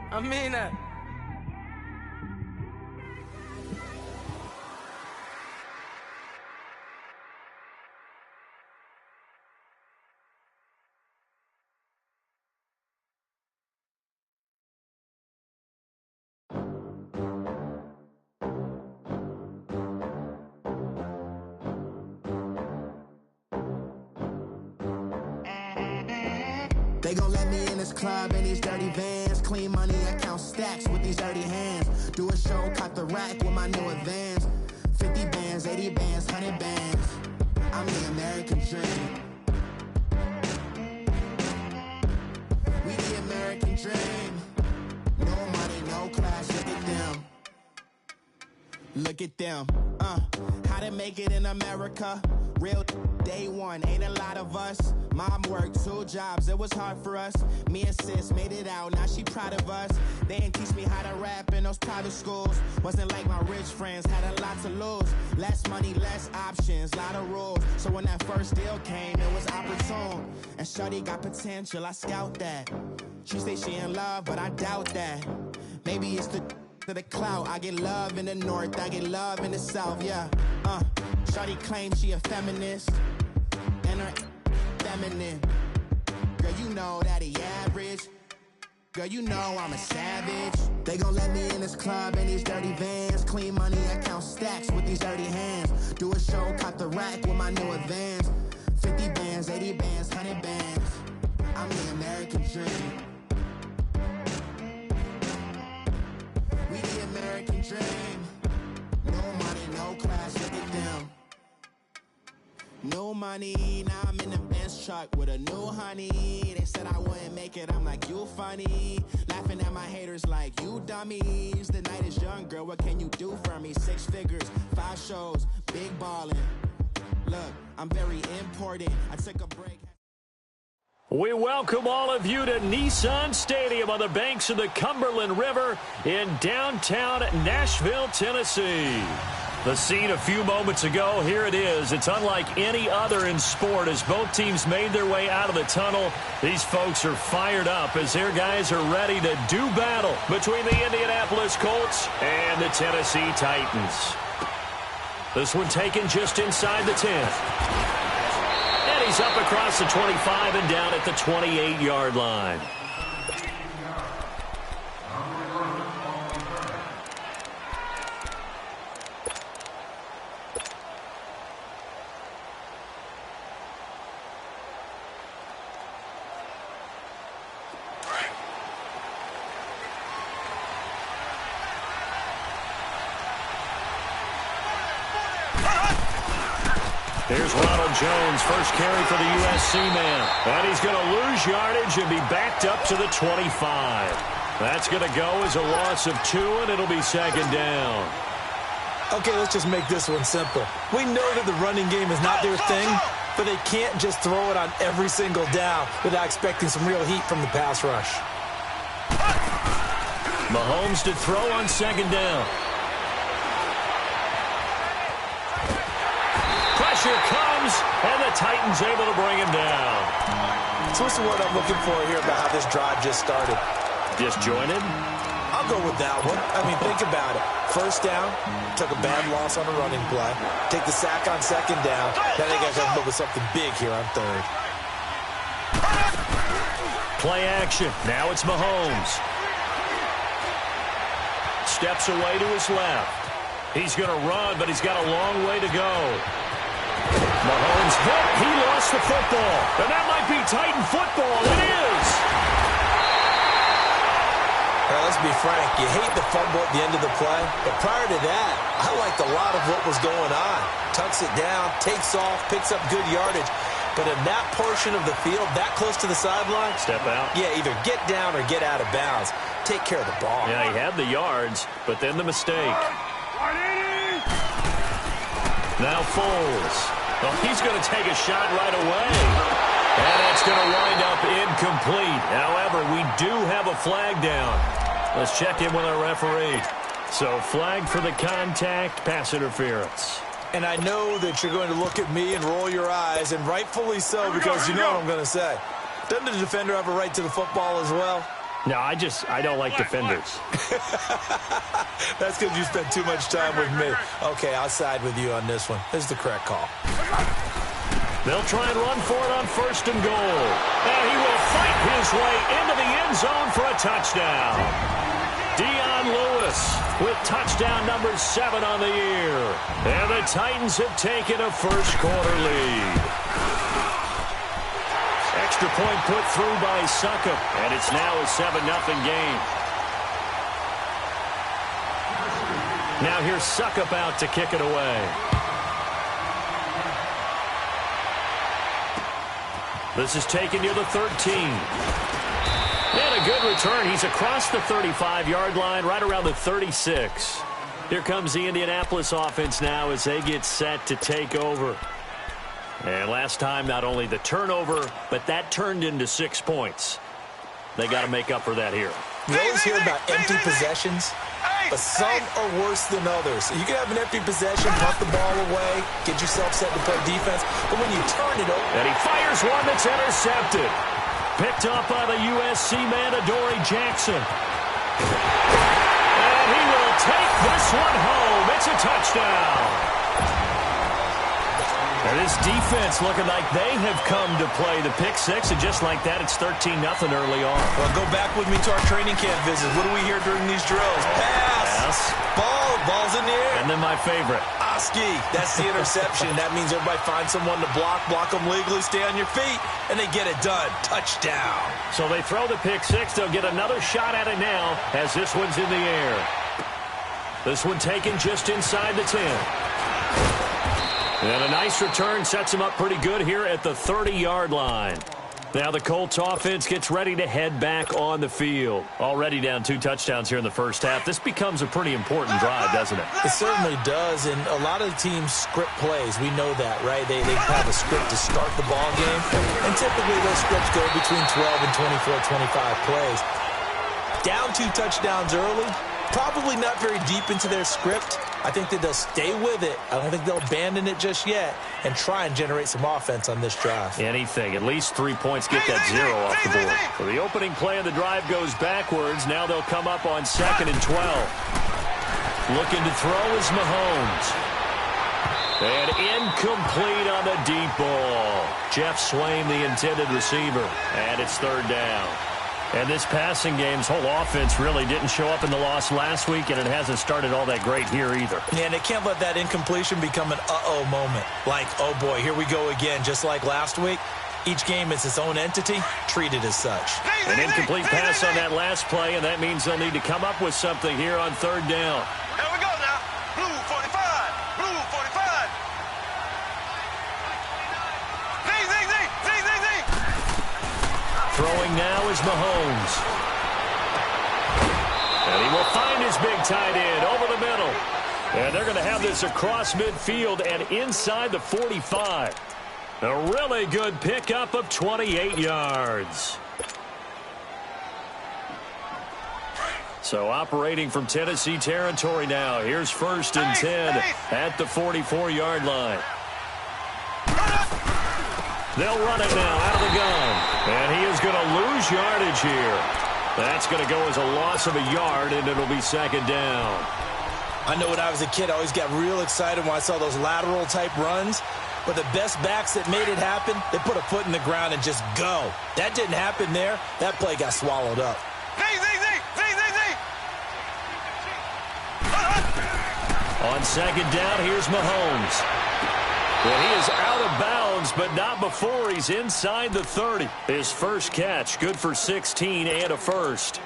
I mean that. They gon' let me in this club in these dirty vans. Clean money, I count stacks with these dirty hands. Do a show, cop the rack with my new advance. 50 bands, 80 bands, 100 bands. I'm the American dream. We the American dream. No money, no class, look at them. Look at them, how to make it in America. Real day one, ain't a lot of us. Mom worked 2 jobs, it was hard for us. Me and sis made it out, now she proud of us. They didn't teach me how to rap in those private schools. Wasn't like my rich friends, had a lot to lose. Less money, less options, lot of rules. So when that first deal came, it was opportune. And shorty got potential, I scout that. She say she in love, but I doubt that. Maybe it's to the clout. I get love in the north, I get love in the south, yeah. Shawty claims she a feminist, and her feminine. Girl, you know that he average. Girl, you know I'm a savage. They gon' let me in this club in these dirty vans. Clean money, I count stacks with these dirty hands. Do a show, cop the rack with my new advance. 50 bands, 80 bands, 100 bands. I'm the American dream. We the American dream. No money, no class, look at them. No money, now I'm in the Benz truck with a new honey. They said I wouldn't make it, I'm like, you funny. Laughing at my haters like, you dummies. The night is young, girl, what can you do for me? 6 figures, 5 shows, big ballin'. Look, I'm very important, I took a break. We welcome all of you to Nissan Stadium on the banks of the Cumberland River in downtown Nashville, Tennessee. The scene a few moments ago, here it is. It's unlike any other in sport as both teams made their way out of the tunnel. These folks are fired up as their guys are ready to do battle between the Indianapolis Colts and the Tennessee Titans. This one taken just inside the 10. And he's up across the 25 and down at the 28-yard line. Here's Ronald Jones, first carry for the USC man. And he's going to lose yardage and be backed up to the 25. That's going to go as a loss of 2, and it'll be second down. Okay, let's just make this one simple. We know that the running game is not their thing, but they can't just throw it on every single down without expecting some real heat from the pass rush. Mahomes to throw on second down. Pressure comes, and the Titans able to bring him down. So what's the word I'm looking for here about how this drive just started? Disjointed? I'll go with that one. I mean, think about it. First down, took a bad loss on a running play. Take the sack on second down. Now they got to come up with something big here on third. Play action. Now it's Mahomes. Steps away to his left. He's going to run, but he's got a long way to go. Mahomes hit. He lost the football. And that might be Titan football. It is. All right, let's be frank. You hate the fumble at the end of the play. But prior to that, I liked a lot of what was going on. Tucks it down, takes off, picks up good yardage. But in that portion of the field, that close to the sideline, step out. Yeah, either get down or get out of bounds. Take care of the ball. Yeah, he had the yards, but then the mistake. Now Foles. Well, he's going to take a shot right away. And it's going to wind up incomplete. However, we do have a flag down. Let's check in with our referee. So, flag for the contact, pass interference. And I know that you're going to look at me and roll your eyes, and rightfully so, because you know what I'm going to say. Doesn't the defender have a right to the football as well? No, I don't like defenders. That's because you spent too much time with me. Okay, I'll side with you on this one. This is the correct call. They'll try and run for it on 1st and goal. And he will fight his way into the end zone for a touchdown. Dion Lewis with touchdown number 7 on the year. And the Titans have taken a first-quarter lead. Extra point put through by Succop, and it's now a 7-0 game. Now here's Succop out to kick it away. This is taken near the 13. And a good return. He's across the 35-yard line, right around the 36. Here comes the Indianapolis offense now as they get set to take over. And last time, not only the turnover, but that turned into 6 points. They got to make up for that here. You always hear about empty possessions, but some are worse than others. You can have an empty possession, punt the ball away, get yourself set to play defense, but when you turn it over... And he fires one that's intercepted. Picked up by the USC man, Adoree Jackson. And he will take this one home. It's a touchdown. And this defense looking like they have come to play the pick six, and just like that, it's 13-0 early on. Well, go back with me to our training camp visits. What do we hear during these drills? Pass. Ball's in the air. And then my favorite. Oski. That's the interception. That means everybody finds someone to block them legally, stay on your feet, and they get it done. Touchdown. So they throw the pick six. They'll get another shot at it now as this one's in the air. This one taken just inside the 10. And a nice return sets him up pretty good here at the 30-yard line. Now the Colts offense gets ready to head back on the field. Already down 2 touchdowns here in the first half. This becomes a pretty important drive, doesn't it? It certainly does, and a lot of the teams script plays. We know that, right? They have a script to start the ball game, and typically those scripts go between 12 and 24, 25 plays. Down 2 touchdowns early, probably not very deep into their script. I think that they'll stay with it. I don't think they'll abandon it just yet and try and generate some offense on this drive. Anything. At least 3 points get that 0 off the board. So the opening play of the drive goes backwards. Now they'll come up on 2nd and 12. Looking to throw is Mahomes. And incomplete on the deep ball. Jeff Swain, the intended receiver. And it's 3rd down. And this passing game's whole offense really didn't show up in the loss last week, and it hasn't started all that great here either. Yeah, and they can't let that incompletion become an uh-oh moment. Like, oh boy, here we go again, just like last week. Each game is its own entity, treated as such. An incomplete pass on that last play, and that means they'll need to come up with something here on 3rd down. Here we go now. Blue 45. Blue 45. Throwing now is Mahomes. And he will find his big tight end over the middle. And they're going to have this across midfield and inside the 45. A really good pickup of 28 yards. So operating from Tennessee territory now. Here's 1st and 10 at the 44-yard line. They'll run it now out of the gun. And he is going to lose yardage here. That's going to go as a loss of a yard, and it'll be 2nd down. I know when I was a kid, I always got real excited when I saw those lateral-type runs. But the best backs that made it happen, they put a foot in the ground and just go. That didn't happen there. That play got swallowed up. On 2nd down, here's Mahomes. Well, he is out of bounds, but not before he's inside the 30. His first catch, good for 16 and a first.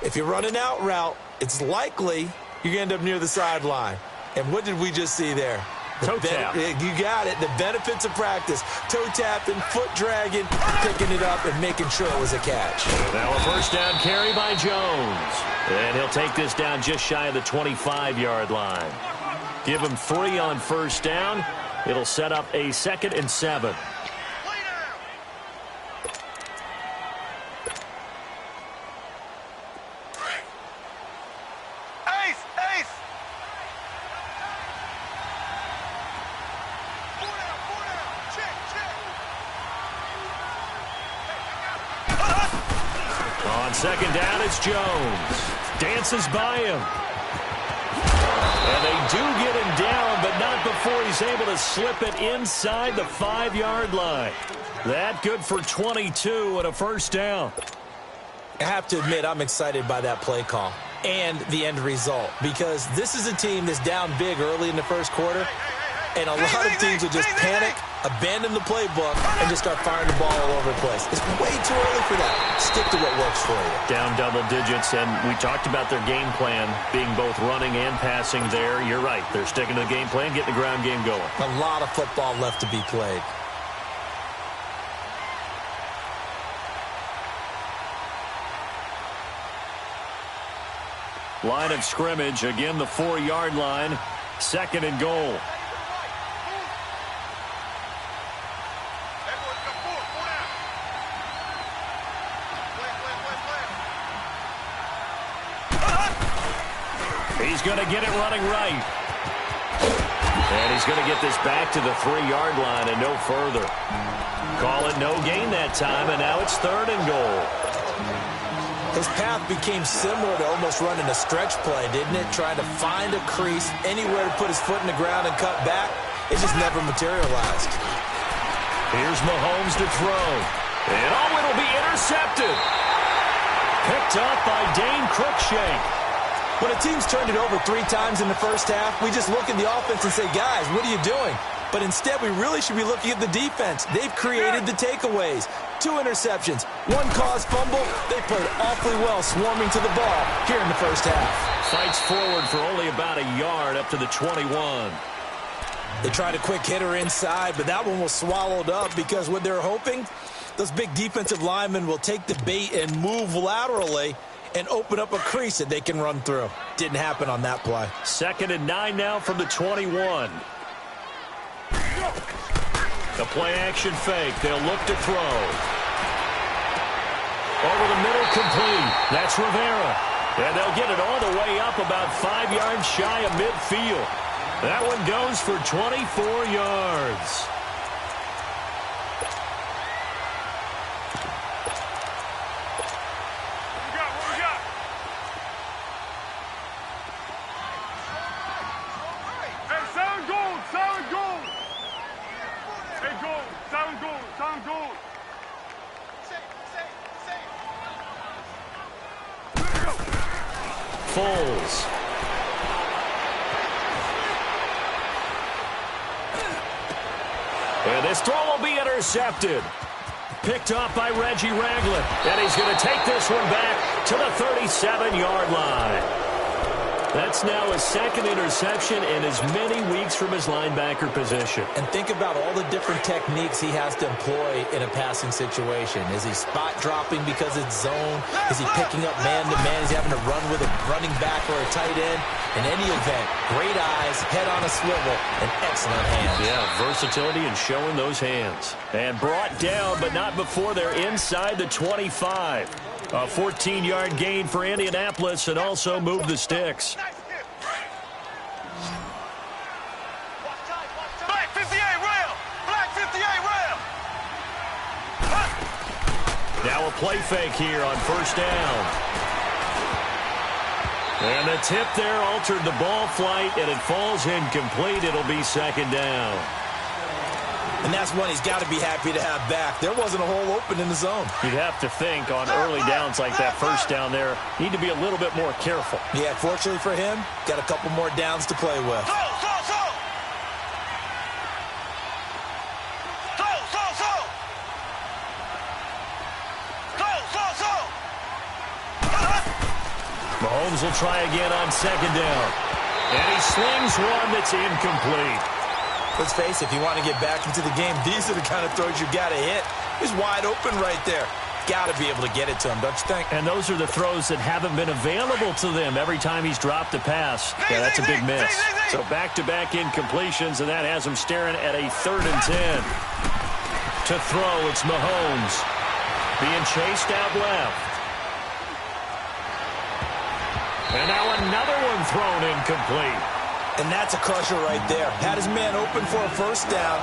If you're running out route, it's likely you're going to end up near the sideline. And what did we just see there? Toe tap. You got it. The benefits of practice. Toe tapping, foot dragging, picking it up, and making sure it was a catch. Now a 1st down carry by Jones. And he'll take this down just shy of the 25-yard line. Give him 3 on 1st down. It'll set up a 2nd and 7. On On second down, it's Jones. Dances by him. And they do get him down, but not before he's able to slip it inside the 5-yard line. That good for 22 and a first down. I have to admit, I'm excited by that play call and the end result, because this is a team that's down big early in the first quarter, and a lot of teams will just panic, abandon the playbook, and just start firing the ball all over the place. It's way too early for that. Stick to what works for you. Down double digits, and we talked about their game plan being both running and passing there. You're right. They're sticking to the game plan, getting the ground game going. A lot of football left to be played. Line of scrimmage, again the 4-yard line, second and goal. He's going to get it running right. And he's going to get this back to the 3-yard line and no further. Call it no gain that time, and now it's third and goal. His path became similar to almost running a stretch play, didn't it? Trying to find a crease, anywhere to put his foot in the ground and cut back. It just never materialized. Here's Mahomes to throw. And it'll be intercepted. Picked up by Dane Cruikshank. When a team's turned it over 3 times in the first half, we just look at the offense and say, guys, what are you doing? But instead, we really should be looking at the defense. They've created the takeaways. 2 interceptions, 1 caused fumble. They played awfully well swarming to the ball here in the first half. Fights forward for only about a yard up to the 21. They tried a quick hitter inside, but that one was swallowed up because what they're hoping, those big defensive linemen will take the bait and move laterally and open up a crease that they can run through. Didn't happen on that play. Second and 9 now from the 21. The play-action fake. They'll look to throw. Over the middle, complete. That's Rivera. And they'll get it all the way up about 5 yards shy of midfield. That one goes for 24 yards. Foles. And this throw will be intercepted. Picked off by Reggie Ragland. And he's going to take this one back to the 37-yard line. That's now his second interception in as many weeks from his linebacker position. And think about all the different techniques he has to employ in a passing situation. Is he spot dropping because it's zone? Is he picking up man-to-man? Is he having to run with a running back or a tight end? In any event, great eyes, head on a swivel, and excellent hands. Yeah, versatility and showing those hands. And brought down, but not before they're inside the 25. A 14-yard gain for Indianapolis, and also move the sticks. Black 58 rail! Black 58 rail! Now a play fake here on first down. And the tip there altered the ball flight, and it falls incomplete. It'll be second down. And that's one he's got to be happy to have back. There wasn't a hole open in the zone. You'd have to think on early downs like that first down there, need to be a little bit more careful. Yeah, fortunately for him, got a couple more downs to play with. Mahomes will try again on second down. And he slings one that's incomplete. Let's face it, if you want to get back into the game, these are the kind of throws you've got to hit. He's wide open right there. Got to be able to get it to him, don't you think? And those are the throws that haven't been available to them every time he's dropped a pass. Yeah, that's a big miss. So back-to-back incompletions, and that has him staring at a 3rd and 10. To throw, it's Mahomes. Being chased out left. And now another one thrown incomplete. And that's a crusher right there. Had his man open for a first down.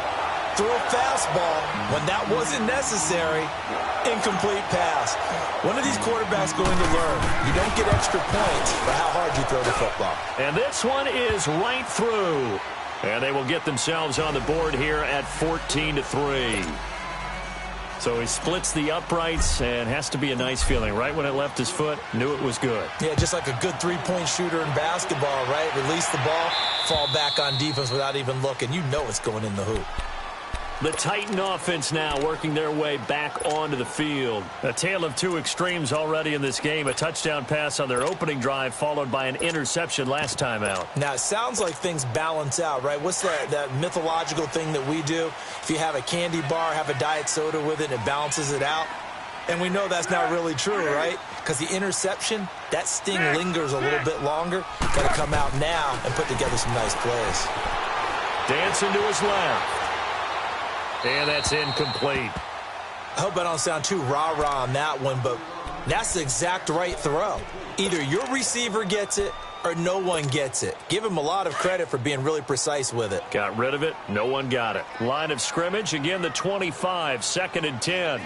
threw a fastball when that wasn't necessary. Incomplete pass. One of these quarterbacks going to learn. You don't get extra points for how hard you throw the football. And this one is right through. And they will get themselves on the board here at 14-3. So he splits the uprights, and has to be a nice feeling. Right when it left his foot, knew it was good. Yeah, just like a good three-point shooter in basketball, right? Release the ball, fall back on defense without even looking. You know it's going in the hoop. The Titan offense now working their way back onto the field. A tale of two extremes already in this game. A touchdown pass on their opening drive, followed by an interception last time out. Now, it sounds like things balance out, right? What's that mythological thing that we do? If you have a candy bar, have a diet soda with it, it balances it out. And we know that's not really true, right? Because the interception, that sting lingers a little bit longer. Got to come out now and put together some nice plays. Dancing to his left. And that's incomplete. I hope I don't sound too rah-rah on that one, but that's the exact right throw. Either your receiver gets it or no one gets it. Give him a lot of credit for being really precise with it. Got rid of it. No one got it. Line of scrimmage, again the 25, 2nd and 10.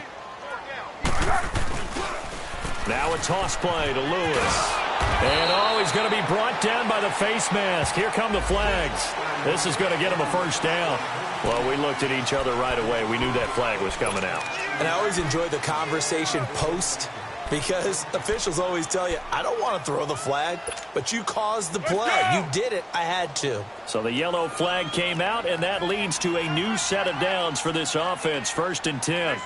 Now a toss play to Lewis. And, he's going to be brought down by the face mask. Here come the flags. This is going to get him a first down. Well, we looked at each other right away. We knew that flag was coming out. And I always enjoy the conversation post, because officials always tell you, I don't want to throw the flag, but you caused the play. You did it. I had to. So the yellow flag came out, and that leads to a new set of downs for this offense. 1st and 10.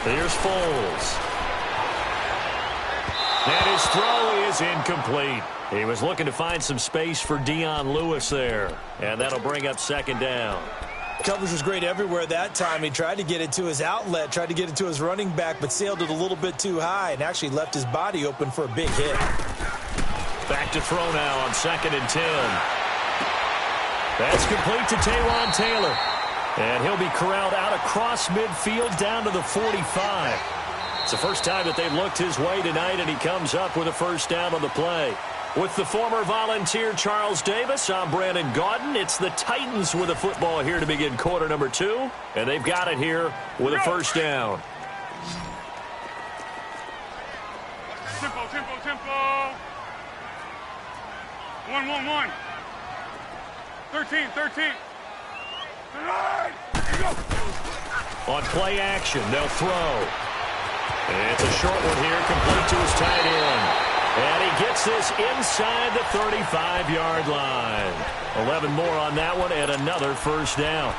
Here's Foles. And his throw is incomplete. He was looking to find some space for Dion Lewis there. And that'll bring up 2nd down. Coverage was great everywhere that time. He tried to get it to his outlet, tried to get it to his running back, but sailed it a little bit too high and actually left his body open for a big hit. Back to throw now on 2nd and 10. That's complete to Taywan Taylor. And he'll be corralled out across midfield down to the 45. It's the first time that they've looked his way tonight, and he comes up with a first down on the play. With the former Volunteer Charles Davis, I'm Brandon Gaudin. It's the Titans with a football here to begin quarter number 2, and they've got it here with a first down. Tempo. 1-1-1. 13. On play action, they'll throw. And it's a short one here, complete to his tight end. And he gets this inside the 35-yard line. 11 more on that one, and another first down.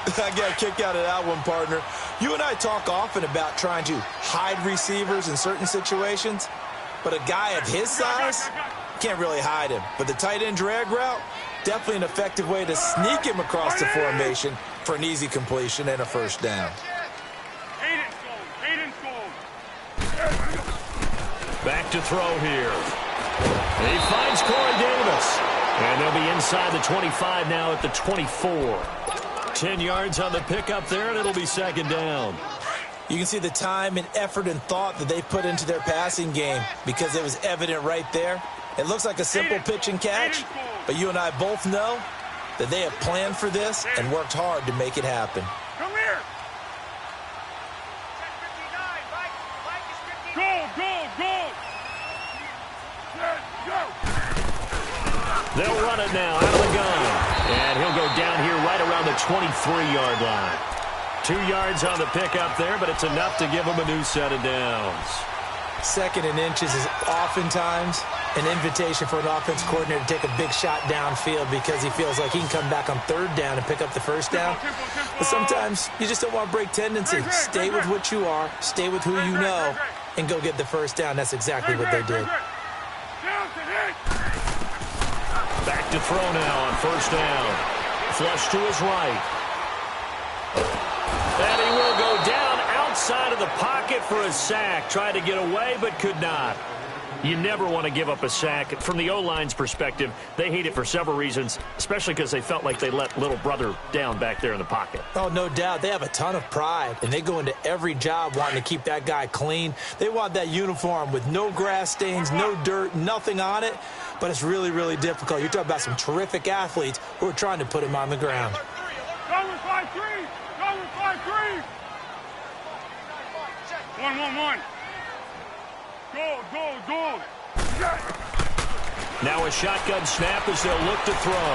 I got a kick out of that one, partner. You and I talk often about trying to hide receivers in certain situations, but a guy of his size can't really hide him. But the tight end drag route, definitely an effective way to sneak him across the formation for an easy completion and a first down. Back to throw here. He finds Corey Davis. And they'll be inside the 25 now at the 24. 10 yards on the pickup there, and it'll be 2nd down. You can see the time and effort and thought that they put into their passing game because it was evident right there. It looks like a simple pitch and catch, but you and I both know that they have planned for this and worked hard to make it happen. Come here. Go. They'll run it now out of the gun. And he'll go down here right around the 23-yard line. 2 yards on the pickup there, but it's enough to give him a new set of downs. 2nd and inches is oftentimes an invitation for an offense coordinator to take a big shot downfield because he feels like he can come back on 3rd down and pick up the first down. But sometimes you just don't want to break tendency. Stay with what you are, stay with who you know, and go get the first down. That's exactly what they did. Back to throw now on 1st down. Flush to his right. And he will go down outside of the pocket for a sack. Tried to get away, but could not. You never want to give up a sack. From the O-line's perspective, they hate it for several reasons, especially because they felt like they let little brother down back there in the pocket. Oh, no doubt. They have a ton of pride, and they go into every job wanting to keep that guy clean. They want that uniform with no grass stains, no dirt, nothing on it, but it's really, really difficult. You're talking about some terrific athletes who are trying to put him on the ground. Cover 5-3! Cover 5-3! 1-1-1. Go! Now a shotgun snap as they'll look to throw.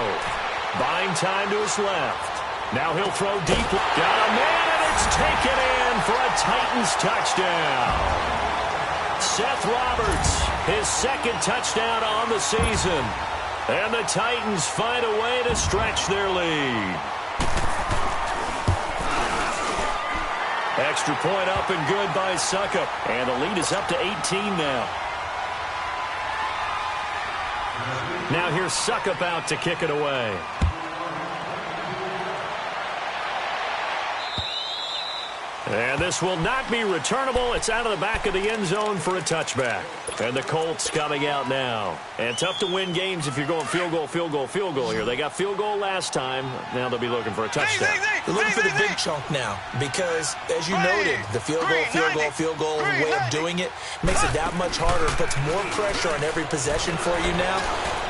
Buying time to his left. Now he'll throw deep. Got a man, and it's taken in for a Titans touchdown. Seth Roberts, his second touchdown on the season. And the Titans find a way to stretch their lead. Extra point up and good by Suckup. And the lead is up to 18 now. Now here's Suckup out to kick it away. And this will not be returnable. It's out of the back of the end zone for a touchback. And the Colts coming out now. And tough to win games if you're going field goal here. They got field goal last time. Now they'll be looking for a touchdown. They're looking for the big chunk now because, as you noted, the field goal way of doing it makes it that much harder and puts more pressure on every possession for you now.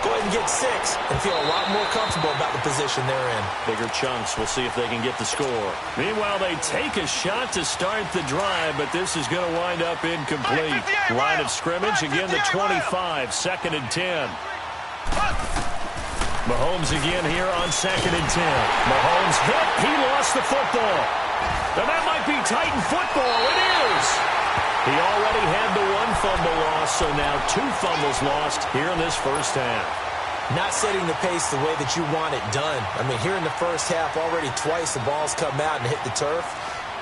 Go ahead and get 6 and feel a lot more comfortable about the position they're in. Bigger chunks. We'll see if they can get the score. Meanwhile, they take a shot to start the drive, but this is going to wind up incomplete. Line of scrimmage, again the 25, 2nd and 10. Mahomes again here on 2nd and 10. Mahomes hit. He lost the football. And that might be Titan football. It is. He already had the 1 fumble loss, so now 2 fumbles lost here in this first half. Not setting the pace the way that you want it done. I mean, here in the first half, already twice the ball's come out and hit the turf.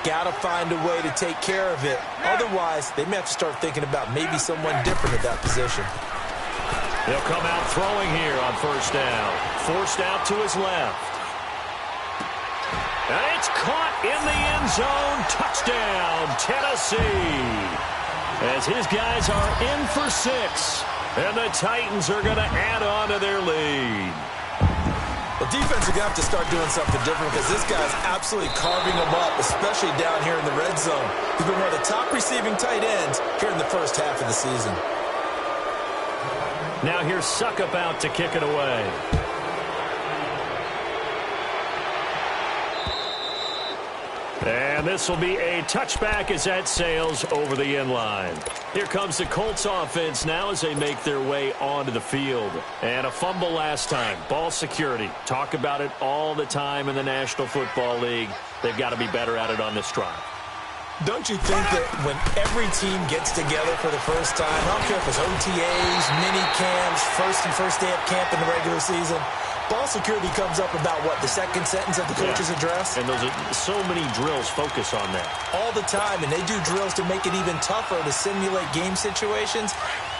Got to find a way to take care of it. Otherwise, they may have to start thinking about maybe someone different at that position. He'll come out throwing here on first down. Forced out to his left. And it's caught in the end zone. Touchdown, Tennessee. As his guys are in for 6. And the Titans are going to add on to their lead. The defense are going to have to start doing something different because this guy's absolutely carving them up, especially down here in the red zone. He's been one of the top receiving tight ends here in the first half of the season. Now here's Suckup out to kick it away. And this will be a touchback as that sails over the end line. Here comes the Colts offense now as they make their way onto the field. And a fumble last time. Ball security. Talk about it all the time in the National Football League. They've got to be better at it on this drive. Don't you think that when every team gets together for the first time, I don't care if it's OTAs, mini camps, first day of camp in the regular season, ball security comes up about, what, the second sentence of the coach's address? And those are so many drills focus on that. All the time, and they do drills to make it even tougher to simulate game situations.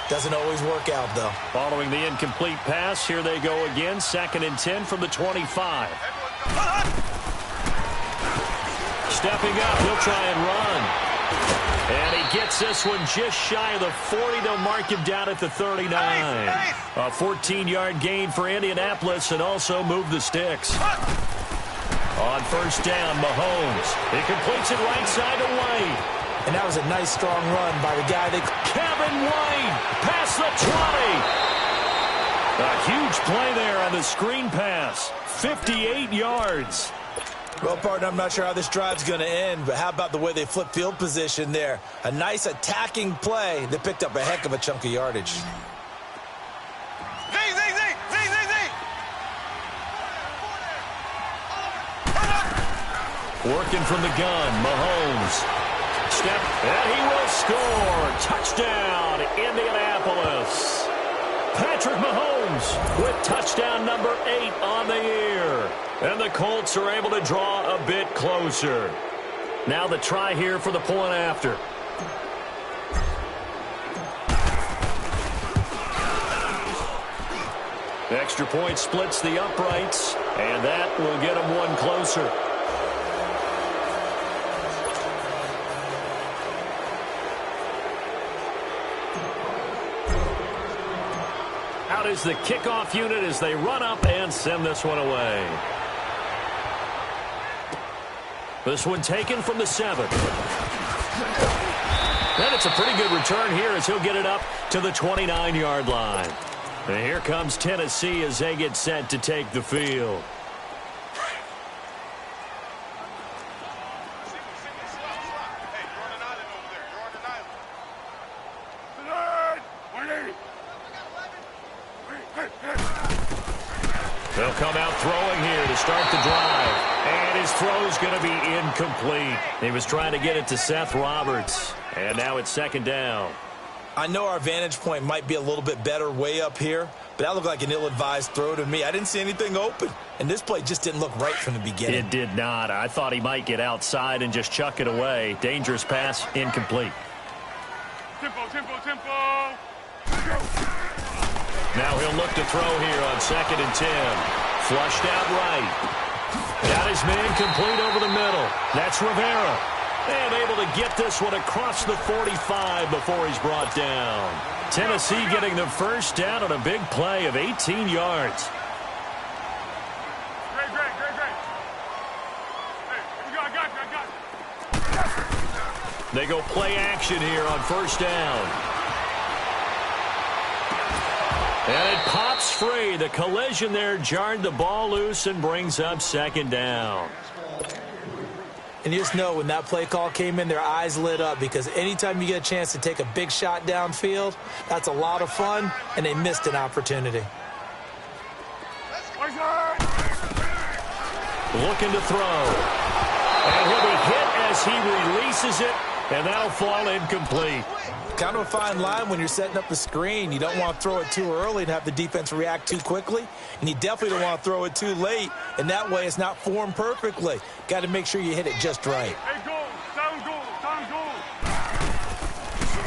Doesn't always work out, though. Following the incomplete pass, here they go again, 2nd and 10 from the 25. Stepping up, he'll try and run. And he gets this one just shy of the 40. They'll mark him down at the 39. A 14-yard gain for Indianapolis and also move the sticks. On first down, Mahomes. He completes it right side to White. And that was a nice, strong run by the guy that... Kevin White past the 20. A huge play there on the screen pass. 58 yards. Well, partner, I'm not sure how this drive's going to end, but how about the way they flip field position there? A nice attacking play that picked up a heck of a chunk of yardage. Working from the gun, Mahomes. Step, and he will score. Touchdown, Indianapolis. Patrick Mahomes with touchdown number 8 on the year. And the Colts are able to draw a bit closer. Now the try here for the point after. Extra point splits the uprights, and that will get them one closer. out is the kickoff unit as they run up and send this one away. This one taken from the 7. And it's a pretty good return here as he'll get it up to the 29-yard line. And here comes Tennessee as they get set to take the field. They'll come out throwing here to start the drive. And his throw's going to be incomplete. He was trying to get it to Seth Roberts. And now it's second down. I know our vantage point might be a little bit better way up here, but that looked like an ill-advised throw to me. I didn't see anything open, and this play just didn't look right from the beginning. It did not. I thought he might get outside and just chuck it away. Dangerous pass, incomplete. Tempo, tempo, tempo. Now he'll look to throw here on 2nd and 10. Flushed out right. Got his man complete over the middle. That's Rivera. And able to get this one across the 45 before he's brought down. Tennessee getting the first down on a big play of 18 yards. Great. Hey, I got you. They go play action here on first down. And it pops free. The collision there jarred the ball loose and brings up second down. And you just know when that play call came in, their eyes lit up because anytime you get a chance to take a big shot downfield, that's a lot of fun, and they missed an opportunity. Looking to throw. And he'll be hit as he releases it, and that'll fall incomplete. Kind of a fine line when you're setting up the screen. You don't want to throw it too early and have the defense react too quickly. And you definitely don't want to throw it too late. And that way it's not formed perfectly. Got to make sure you hit it just right. Hey, goal. Down goal.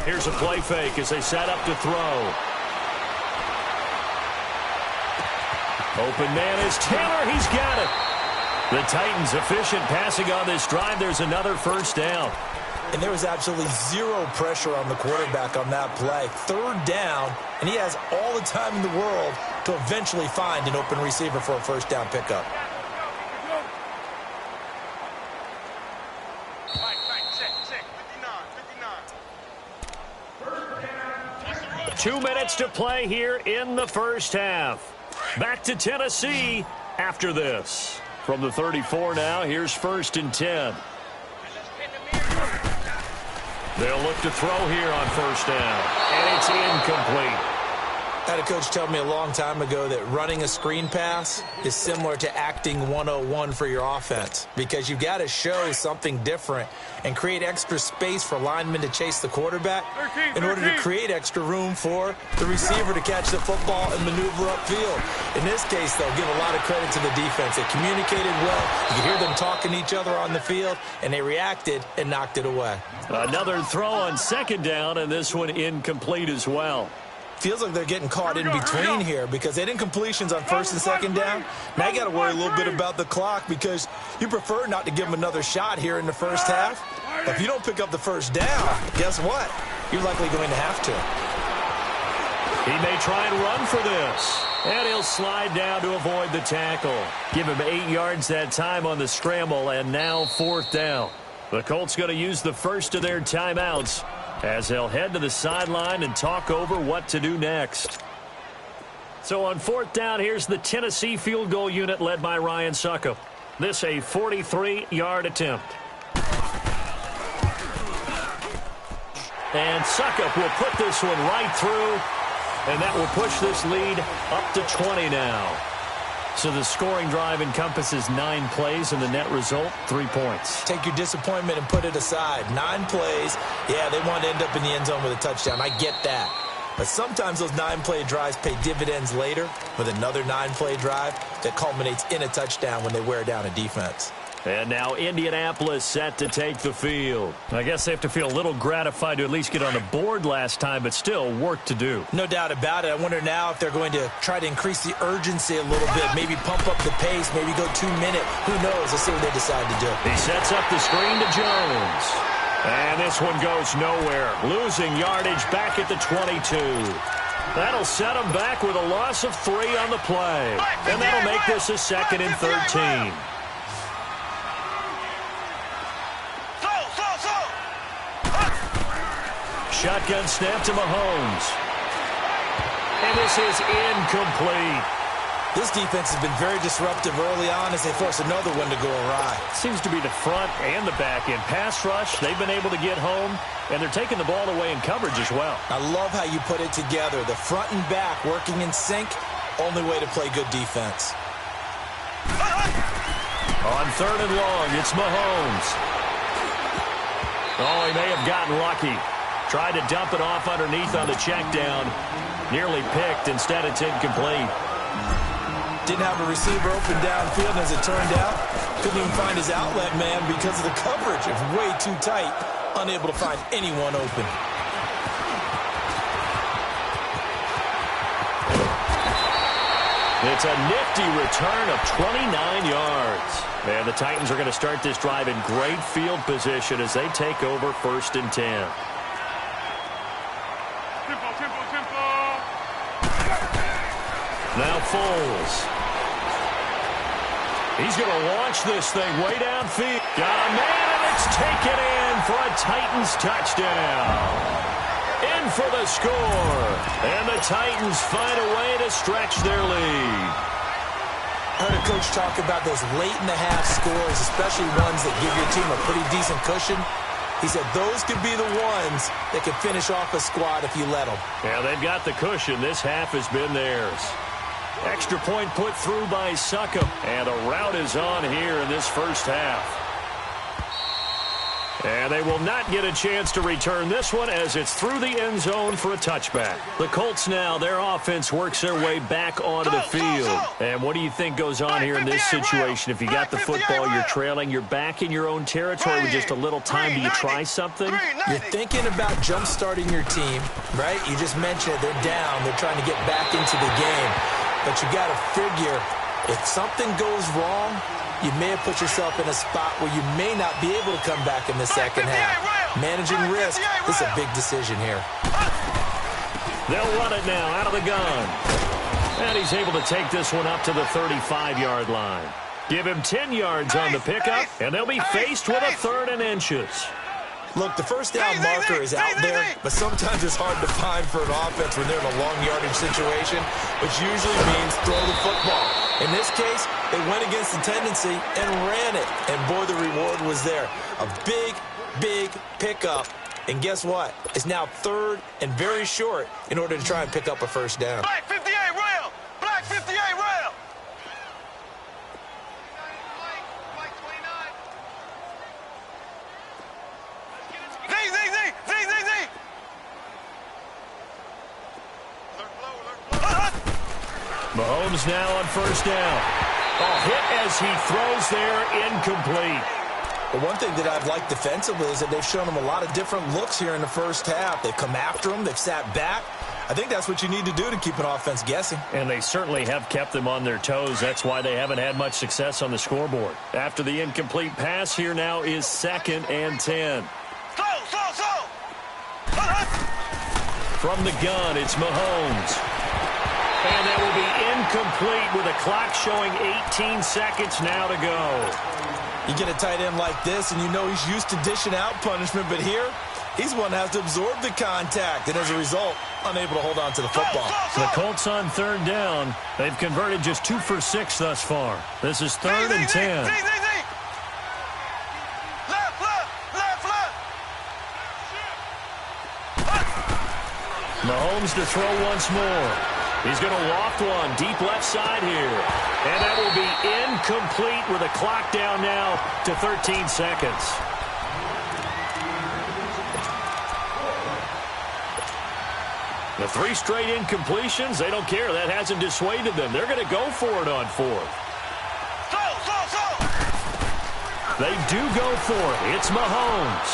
Here's a play fake as they set up to throw. Open man is Taylor. He's got it. The Titans efficient passing on this drive. There's another first down. And there was absolutely zero pressure on the quarterback on that play. Third down, and he has all the time in the world to eventually find an open receiver for a first down pickup. Check. 59. 2 minutes to play here in the first half. Back to Tennessee after this. From the 34 now, here's 1st and 10. They'll look to throw here on first down, and it's incomplete. I had a coach tell me a long time ago that running a screen pass is similar to acting 101 for your offense because you've got to show something different and create extra space for linemen to chase the quarterback in order to create extra room for the receiver to catch the football and maneuver upfield. In this case, they'll give a lot of credit to the defense. They communicated well. You hear them talking to each other on the field, and they reacted and knocked it away. Another throw on 2nd down, and this one incomplete as well. Feels like they're getting caught in between here because they did incompletions on 1st and 2nd down. Now you got to worry a little bit about the clock because you prefer not to give them another shot here in the first half. But if you don't pick up the first down, guess what? You're likely going to have to. He may try and run for this. And he'll slide down to avoid the tackle. Give him 8 yards that time on the scramble, and now 4th down. The Colts going to use the first of their timeouts as they'll head to the sideline and talk over what to do next. So on 4th down, here's the Tennessee field goal unit led by Ryan Suckup. This a 43-yard attempt. And Suckup will put this one right through, and that will push this lead up to 20 now. So the scoring drive encompasses 9 plays, and the net result, 3 points. Take your disappointment and put it aside. 9 plays, yeah, they want to end up in the end zone with a touchdown. I get that. But sometimes those 9-play drives pay dividends later with another 9-play drive that culminates in a touchdown when they wear down a defense. And now Indianapolis set to take the field. I guess they have to feel a little gratified to at least get on the board last time, but still work to do. No doubt about it. I wonder now if they're going to try to increase the urgency a little bit, maybe pump up the pace, maybe go 2-minute. Who knows? Let's see what they decide to do. He sets up the screen to Jones. And this one goes nowhere. Losing yardage back at the 22. That'll set them back with a loss of 3 on the play. And that'll make this a 2nd and 13. Shotgun snap to Mahomes. And this is incomplete. This defense has been very disruptive early on as they force another one to go awry. Seems to be the front and the back end. Pass rush, they've been able to get home, and they're taking the ball away in coverage as well. I love how you put it together. The front and back working in sync, only way to play good defense. On 3rd and long, it's Mahomes. Oh, he may have gotten lucky. Tried to dump it off underneath on the check down. Nearly picked. Instead, it's incomplete. Didn't have a receiver open downfield, and as it turned out, couldn't even find his outlet man because of the coverage. It's way too tight, unable to find anyone open. It's a nifty return of 29 yards. And the Titans are going to start this drive in great field position as they take over 1st and 10. Tempo, tempo, tempo. Now Foles. He's going to launch this thing way downfield. Got a man, and it's taken in for a Titans touchdown. In for the score. And the Titans find a way to stretch their lead. I heard a coach talk about those late-in-the-half scores, especially ones that give your team a pretty decent cushion. He said those could be the ones that could finish off a squad if you let them. Yeah, they've got the cushion. This half has been theirs. Extra point put through by Succop. And a rout is on here in this first half. And they will not get a chance to return this one as it's through the end zone for a touchback. The Colts now, their offense works their way back onto the field. And what do you think goes on here in this situation? If you got the football, you're trailing, you're back in your own territory with just a little time. Do you try something? You're thinking about jump-starting your team, right? You just mentioned it. They're down. They're trying to get back into the game. But you got to figure, if something goes wrong, you may have put yourself in a spot where you may not be able to come back in the second half. Managing risk, this is a big decision here. They'll run it now out of the gun. And he's able to take this one up to the 35-yard line. Give him 10 yards on the pickup, and they'll be faced with a 3rd and inches. Look, the first down marker is out there, but sometimes it's hard to find for an offense when they're in a long yardage situation, which usually means throw the football. In this case, they went against the tendency and ran it, and boy, the reward was there. A big, big pickup, and guess what? It's now 3rd and very short in order to try and pick up a first down. Black 58 rail! Black 58 rail! Mahomes now on 1st down. A hit as he throws there, incomplete. The one thing that I've liked defensively is that they've shown them a lot of different looks here in the first half. They've come after them. They've sat back. I think that's what you need to do to keep an offense guessing. And they certainly have kept them on their toes. That's why they haven't had much success on the scoreboard. After the incomplete pass, here now is 2nd and 10. From the gun, it's Mahomes. And that will be incomplete with a clock showing 18 seconds now to go. You get a tight end like this, and you know he's used to dishing out punishment, but here, he's one that has to absorb the contact, and as a result, unable to hold on to the football. The Colts on 3rd down. They've converted just 2 for 6 thus far. This is 3rd and 10. Mahomes to throw once more. He's going to loft one deep left side here. And that will be incomplete with a clock down now to 13 seconds. The 3 straight incompletions, they don't care. That hasn't dissuaded them. They're going to go for it on 4th. They do go for it. It's Mahomes.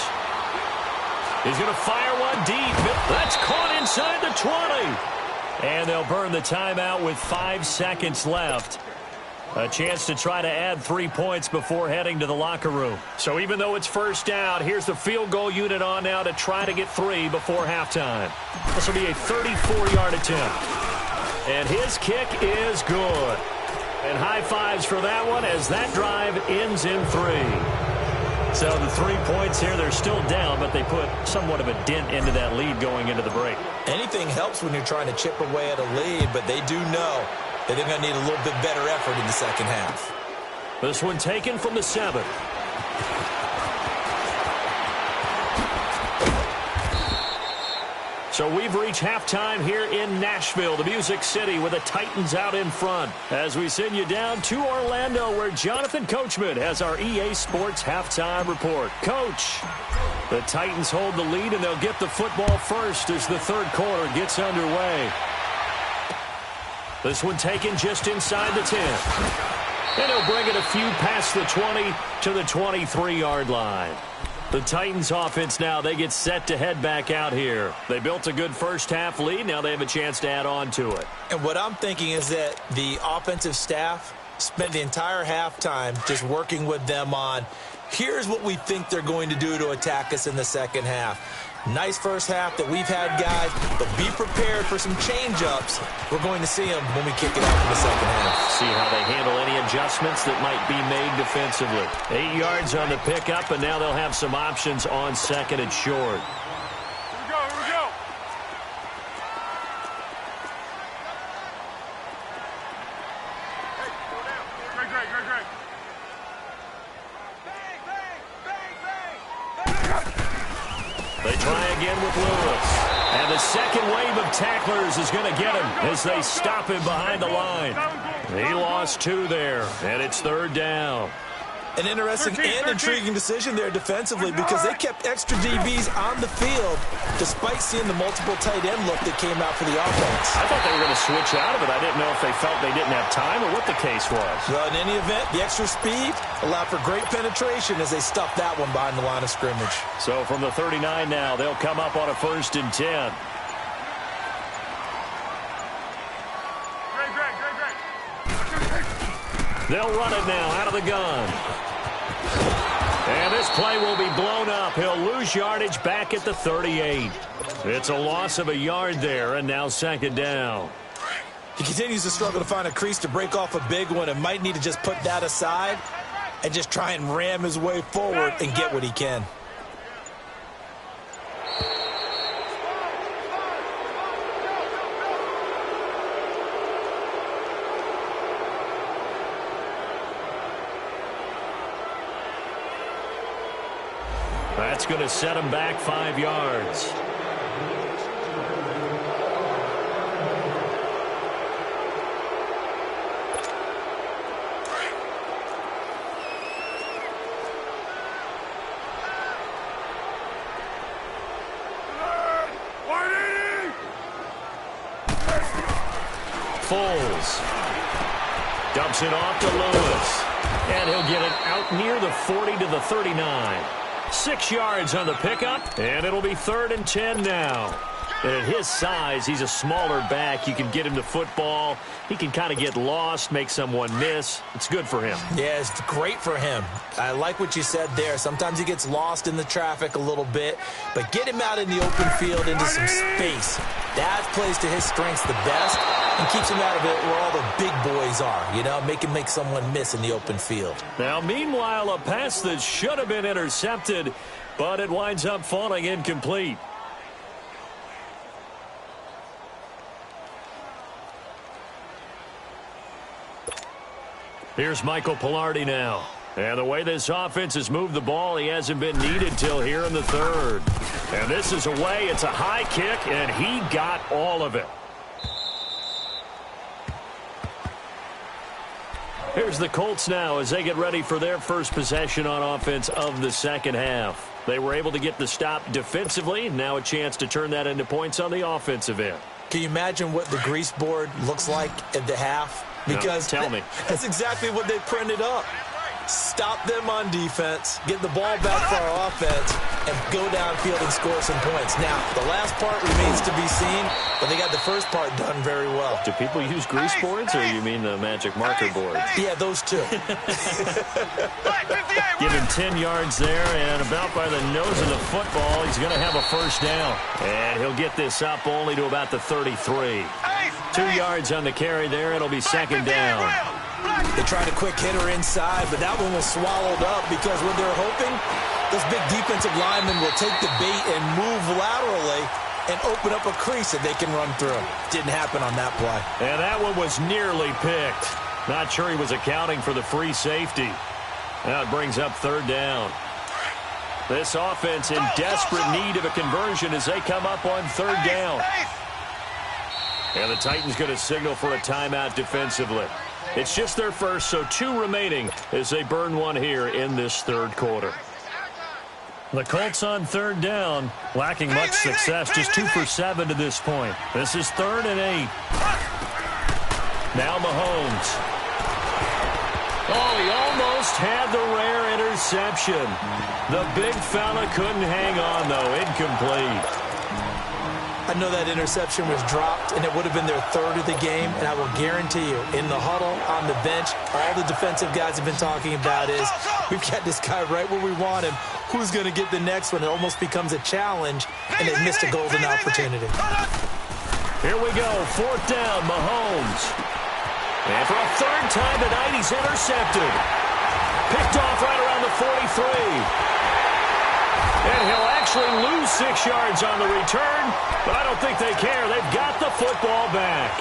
He's going to fire one deep. That's caught inside the 20. And they'll burn the timeout with 5 seconds left. A chance to try to add 3 points before heading to the locker room. So even though it's first down, here's the field goal unit on now to try to get 3 before halftime. This will be a 34-yard attempt. And his kick is good. And high fives for that one as that drive ends in 3. So the 3 points here, they're still down, but they put somewhat of a dent into that lead going into the break. Anything helps when you're trying to chip away at a lead, but they do know that they're going to need a little bit better effort in the second half. This one taken from the 7. So we've reached halftime here in Nashville, the Music City, with the Titans out in front. As we send you down to Orlando, where Jonathan Coachman has our EA Sports halftime report. Coach, the Titans hold the lead, and they'll get the football first as the third quarter gets underway. This one taken just inside the 10. And he'll bring it a few past the 20 to the 23-yard line. The Titans offense now, they get set to head back out here. They built a good first-half lead. Now they have a chance to add on to it. And what I'm thinking is that the offensive staff spent the entire halftime just working with them on, here's what we think they're going to do to attack us in the second half. Nice first half that we've had, guys, but be prepared for some change-ups. We're going to see them when we kick it off in the second half. See how they handle any adjustments that might be made defensively. 8 yards on the pickup, and now they'll have some options on second and short. Here we go, here we go. Hey, go down. Great. They try again with Lewis. And the second wave of tacklers is going to get him as they stop him behind the line. He lost 2 there, and it's third down. An interesting and intriguing decision there defensively because they kept extra DBs on the field despite seeing the multiple tight end look that came out for the offense. I thought they were going to switch out of it. I didn't know if they felt they didn't have time or what the case was. Well, in any event, the extra speed allowed for great penetration as they stuffed that one behind the line of scrimmage. So from the 39 now, they'll come up on a 1st and 10. They'll run it now out of the gun. And this play will be blown up. He'll lose yardage back at the 38. It's a loss of a yard there, and now second down. He continues to struggle to find a crease to break off a big one and might need to just put that aside and just try and ram his way forward and get what he can. That's going to set him back 5 yards. Foles dumps it off to Lewis. And he'll get it out near the 40 to the 39. 6 yards on the pickup, and it'll be 3rd and 10 now. And at his size, he's a smaller back. You can get him to football. He can kind of get lost, make someone miss. It's good for him. Yeah, it's great for him. I like what you said there. Sometimes he gets lost in the traffic a little bit, but get him out in the open field into some space. That plays to his strengths the best and keeps him out of it where all the big boys are, you know, make someone miss in the open field. Now, meanwhile, a pass that should have been intercepted, but it winds up falling incomplete. Here's Michael Pilardi now. And the way this offense has moved the ball, he hasn't been needed till here in the 3rd. And this is away. It's a high kick, and he got all of it. Here's the Colts now as they get ready for their first possession on offense of the second half. They were able to get the stop defensively. Now a chance to turn that into points on the offensive end. Can you imagine what the grease board looks like at the half? Because no, tell me. That's exactly what they printed up. Stop them on defense, get the ball back for our offense, and go downfield and score some points. Now, the last part remains to be seen, but they got the first part done very well. Do people use grease boards, or you mean the magic marker boards? Yeah, those two. Give him 10 yards there, and about by the nose of the football, he's going to have a first down. And he'll get this up only to about the 33. 2 yards on the carry there. It'll be second down. They tried a quick hitter inside, but that one was swallowed up because when they're hoping, those big defensive linemen will take the bait and move laterally and open up a crease that they can run through. Didn't happen on that play. And that one was nearly picked. Not sure he was accounting for the free safety. Now it brings up third down. This offense in desperate need of a conversion as they come up on third down. And the Titans going to signal for a timeout defensively. It's just their first, so 2 remaining as they burn one here in this third quarter. The Colts on third down, lacking much success, just 2 for 7 to this point. This is 3rd and 8. Now Mahomes. Oh, he almost had the rare interception. The big fella couldn't hang on, though. Incomplete. I know that interception was dropped, and it would have been their 3rd of the game, and I will guarantee you, in the huddle, on the bench, all the defensive guys have been talking about is, we've got this guy right where we want him. Who's going to get the next one? It almost becomes a challenge, and they missed a golden opportunity. Here we go, 4th down, Mahomes. And for a 3rd time tonight, he's intercepted. Picked off right around the 43. And he'll actually lose 6 yards on the return, but I don't think they care. They've got the football back.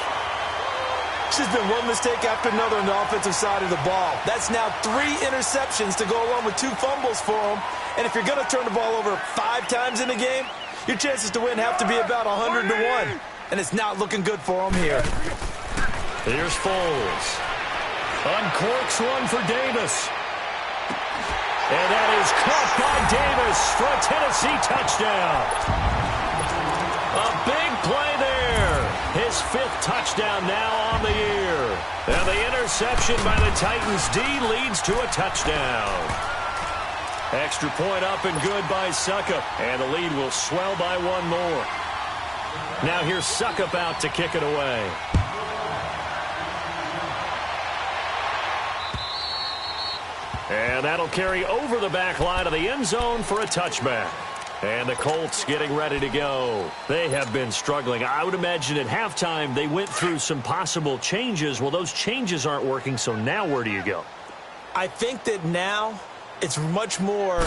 It's just been one mistake after another on the offensive side of the ball. That's now 3 interceptions to go along with 2 fumbles for them. And if you're going to turn the ball over 5 times in a game, your chances to win have to be about 100 to 1. And it's not looking good for them here. Here's Foles. Uncorks one for Davis. And that is caught by Davis for a Tennessee touchdown. A big play there. His 5th touchdown now on the year. And the interception by the Titans D leads to a touchdown. Extra point up and good by Suckup. And the lead will swell by 1 more. Now here's Suckup out to kick it away. And that'll carry over the back line of the end zone for a touchback. And the Colts getting ready to go. They have been struggling. I would imagine at halftime they went through some possible changes. Well, those changes aren't working, so now where do you go? I think that now it's much more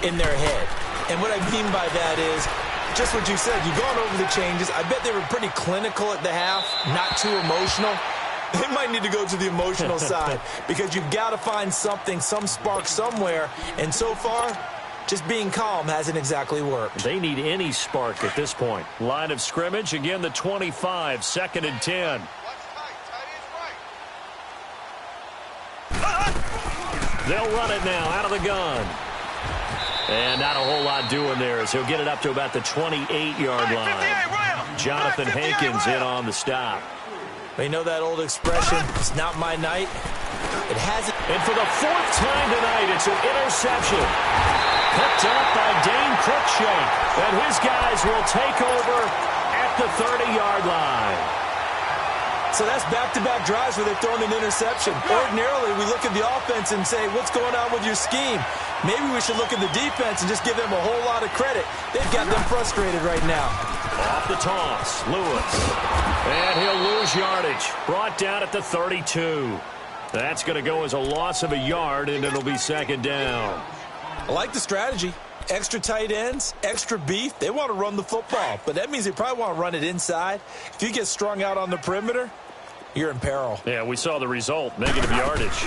in their head. And what I mean by that is just what you said. You've gone over the changes. I bet they were pretty clinical at the half, not too emotional. They might need to go to the emotional side because you've got to find something, some spark somewhere. And so far, just being calm hasn't exactly worked. They need any spark at this point. Line of scrimmage, again the 25, 2nd and 10. They'll run it now out of the gun. And not a whole lot doing there as he'll get it up to about the 28-yard line. Jonathan Hankins in on the stop. You know that old expression, it's not my night. It hasn't. And for the 4th time tonight, it's an interception. Picked up by Dane Cruikshank. And his guys will take over at the 30-yard line. So that's back-to-back drives where they've thrown an interception. Ordinarily, we look at the offense and say, what's going on with your scheme? Maybe we should look at the defense and just give them a whole lot of credit. They've got them frustrated right now. Off the toss, Lewis. And he'll lose yardage. Brought down at the 32. That's going to go as a loss of a yard, and it'll be 2nd down. I like the strategy. Extra tight ends, extra beef. They want to run the football, but that means they probably want to run it inside. If you get strung out on the perimeter, you're in peril. Yeah, we saw the result, negative yardage.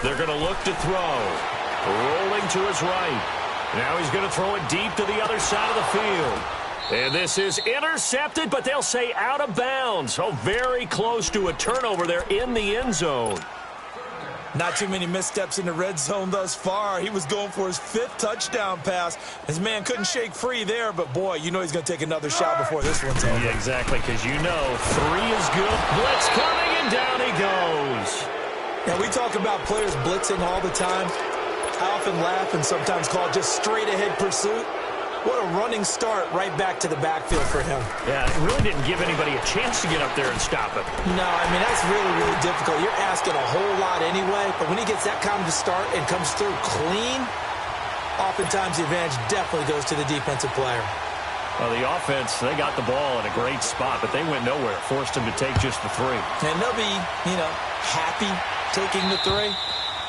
They're going to look to throw. Rolling to his right. Now he's going to throw it deep to the other side of the field. And this is intercepted, but they'll say out of bounds. So very close to a turnover there in the end zone. Not too many missteps in the red zone thus far. He was going for his 5th touchdown pass. His man couldn't shake free there, but boy, you know he's going to take another shot before this one's over. Yeah, exactly, because you know 3 is good. Blitz coming, and down he goes. Now, we talk about players blitzing all the time. I often laugh and sometimes call it just straight-ahead pursuit. What a running start right back to the backfield for him. Yeah, it really didn't give anybody a chance to get up there and stop him. No, I mean, that's really, really difficult. You're asking a whole lot anyway, but when he gets that kind of a start and comes through clean, oftentimes the advantage definitely goes to the defensive player. Well, the offense, they got the ball in a great spot, but they went nowhere. Forced him to take just the 3. And they'll be, happy taking the 3.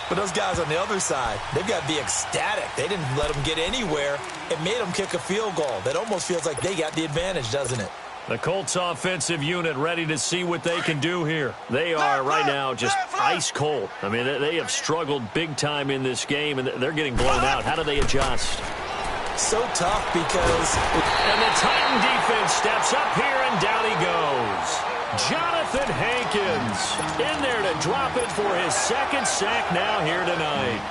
But those guys on the other side, they've got to be ecstatic. They didn't let them get anywhere. It made them kick a field goal. That almost feels like they got the advantage, doesn't it? The Colts offensive unit ready to see what they can do here. They are right now just ice cold. I mean, they have struggled big time in this game, and they're getting blown out. How do they adjust? So tough because... And the Titan defense steps up here, and down he goes. Jonathan Hankins in there to drop it for his 2nd sack now here tonight.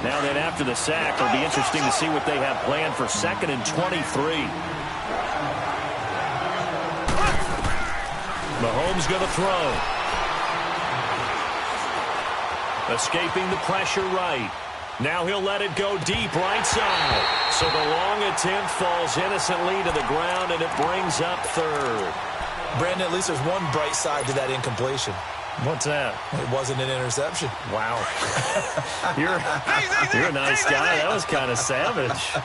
Now then, after the sack, it'll be interesting to see what they have planned for 2nd and 23. Mahomes going to throw. Escaping the pressure right. Now he'll let it go deep right side. So the long attempt falls innocently to the ground, and it brings up 3rd. Brandon, at least there's one bright side to that incompletion. What's that? It wasn't an interception. Wow. You're a nice guy. That was kind of savage.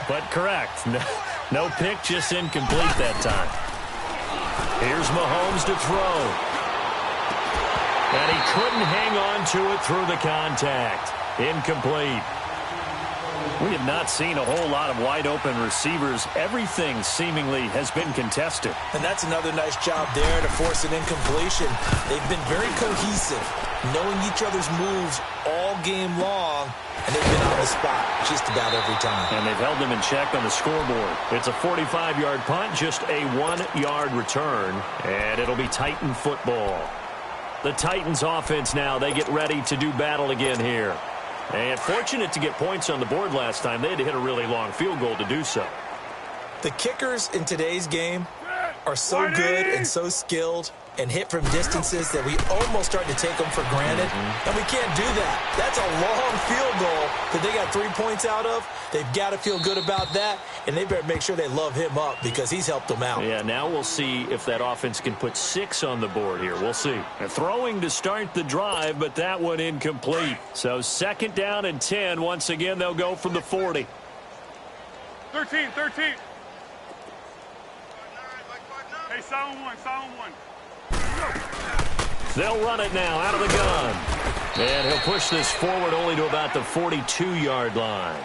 But correct. No pick, just incomplete that time. Here's Mahomes to throw. And he couldn't hang on to it through the contact. Incomplete. We have not seen a whole lot of wide-open receivers. Everything seemingly has been contested. And that's another nice job there to force an incompletion. They've been very cohesive, knowing each other's moves all game long, and they've been on the spot just about every time. And they've held them in check on the scoreboard. It's a 45-yard punt, just a 1-yard return, and it'll be Titan football. The Titans offense now, they get ready to do battle again here. And fortunate to get points on the board last time. They had to hit a really long field goal to do so. The kickers in today's game are so good and so skilled and hit from distances that we almost start to take them for granted. And we can't do that. That's a long field goal that they got 3 points out of. They've got to feel good about that, and they better make sure they love him up because he's helped them out. Yeah, now we'll see if that offense can put 6 on the board here. We'll see. And throwing to start the drive, but that one incomplete. So 2nd down and 10. Once again, they'll go from the 40. 13. Hey, silent one. They'll run it now out of the gun. And he'll push this forward only to about the 42-yard line.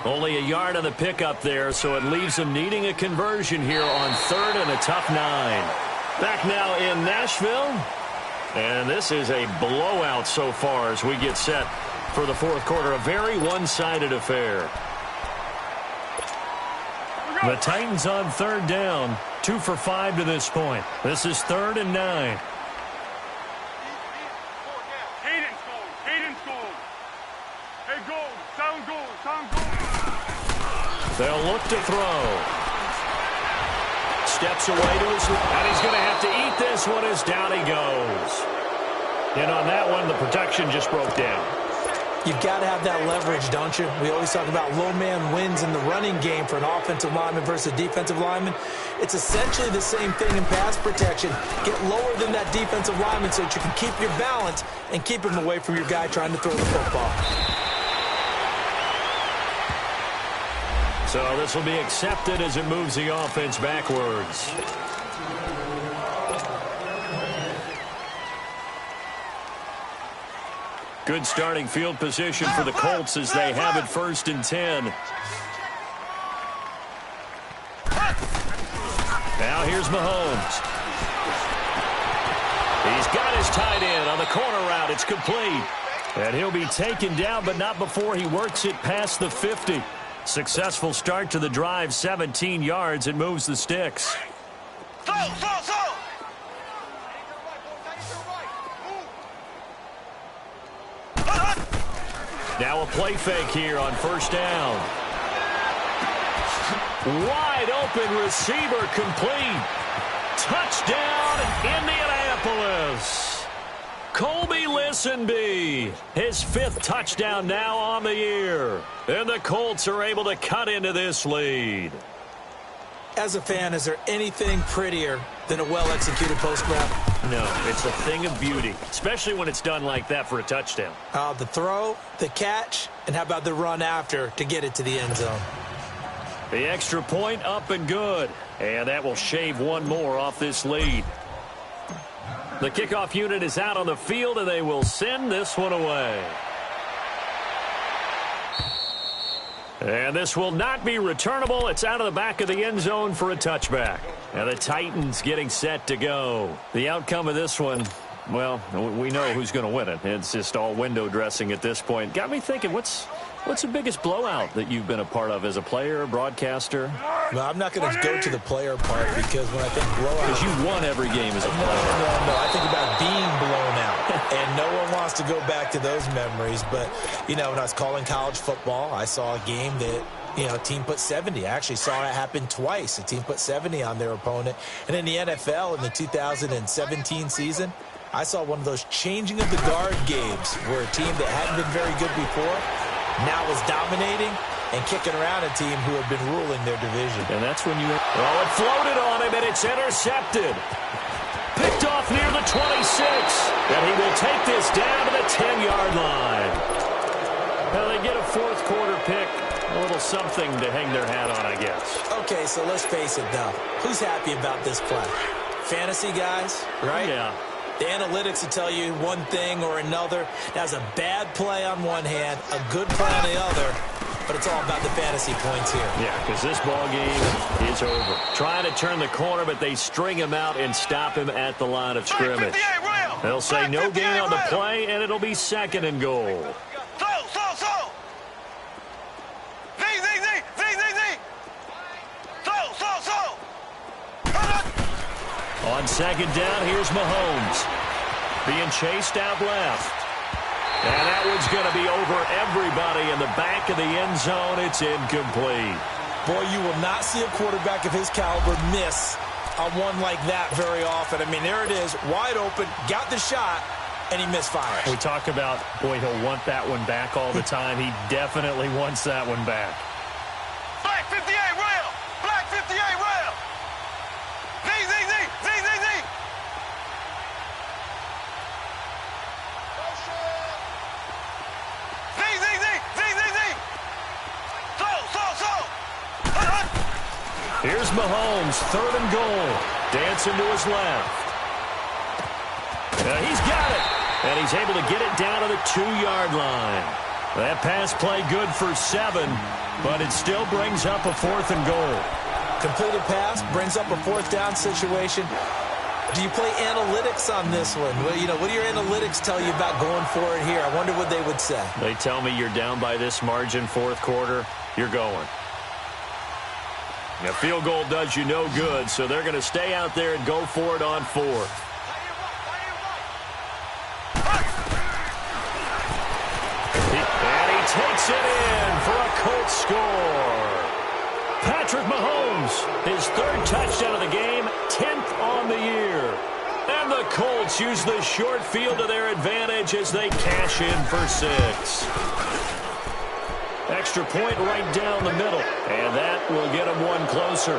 Only a yard on the pickup there, so it leaves them needing a conversion here on 3rd and a tough 9. Back now in Nashville. And this is a blowout so far as we get set for the 4th quarter. A very one-sided affair. The Titans on 3rd down. 2 for 5 to this point. This is 3rd and 9. Hayden's goal. Hey, goal. Sound goal. They'll look to throw. Steps away to his left. And he's going to have to eat this one as down he goes. And on that one, the protection just broke down. You've got to have that leverage, don't you? We always talk about low man wins in the running game for an offensive lineman versus a defensive lineman. It's essentially the same thing in pass protection. Get lower than that defensive lineman so that you can keep your balance and keep him away from your guy trying to throw the football. So this will be accepted as it moves the offense backwards. Good starting field position for the Colts as they have it 1st and 10. Now here's Mahomes. He's got his tight end on the corner route. It's complete. And he'll be taken down, but not before he works it past the 50. Successful start to the drive, 17 yards, and moves the sticks. Now a play fake here on 1st down. Wide open receiver complete. Touchdown, Indianapolis. Colby Listenby, his 5th touchdown now on the year. And the Colts are able to cut into this lead. As a fan, is there anything prettier than a well-executed post grab? No, it's a thing of beauty, especially when it's done like that for a touchdown. The throw, the catch, and how about the run after to get it to the end zone? The extra point up and good. And that will shave one more off this lead. The kickoff unit is out on the field, and they will send this one away. And this will not be returnable. It's out of the back of the end zone for a touchback. And the Titans getting set to go. The outcome of this one, well, we know who's going to win it. It's just all window dressing at this point. Got me thinking, what's the biggest blowout that you've been a part of as a player, broadcaster? Well, I'm not going to go to the player part because when I think blowout... Because you won every game as a player. No. I think about being blown out. And no one wants to go back to those memories. But, when I was calling college football, I saw a game that, a team put 70. I actually saw it happen twice. A team put 70 on their opponent. And in the NFL in the 2017 season, I saw one of those changing of the guard games where a team that hadn't been very good before now was dominating and kicking around a team who had been ruling their division. And that's when you... Oh, it floated on him, and it's intercepted. Picked off near the 26. And he will take this down to the 10-yard line. Well, they get a fourth quarter pick. A little something to hang their hat on, I guess. Okay, so let's face it, though. Who's happy about this play? Fantasy guys, right? Yeah. The analytics will tell you one thing or another. That's a bad play on one hand, a good play on the other, but it's all about the fantasy points here. Yeah, because this ball game is over. Trying to turn the corner, but they string him out and stop him at the line of scrimmage. They'll say no gain on the play, and it'll be 2nd and goal. On 2nd down, here's Mahomes. Being chased out left. And that one's going to be over everybody in the back of the end zone. It's incomplete. Boy, you will not see a quarterback of his caliber miss on one like that very often. I mean, there it is, wide open, got the shot, and he misfires. We talk about, boy, he'll want that one back all the time. He definitely wants that one back. Black 58 rail! Black 58 rail! Z! Here's Mahomes, 3rd and goal. Dancing to his left. He's got it. And he's able to get it down to the 2-yard line. That pass play good for 7, but it still brings up a 4th and goal. Completed pass, brings up a 4th down situation. Do you play analytics on this one? Well, what do your analytics tell you about going for it here? I wonder what they would say. They tell me you're down by this margin 4th quarter, you're going. Now, field goal does you no good, so they're going to stay out there and go for it on 4th. And he takes it in for a Colts score. Patrick Mahomes, his 3rd touchdown of the game, 10th on the year. And the Colts use the short field to their advantage as they cash in for 6. Extra point right down the middle, and that will get them one closer.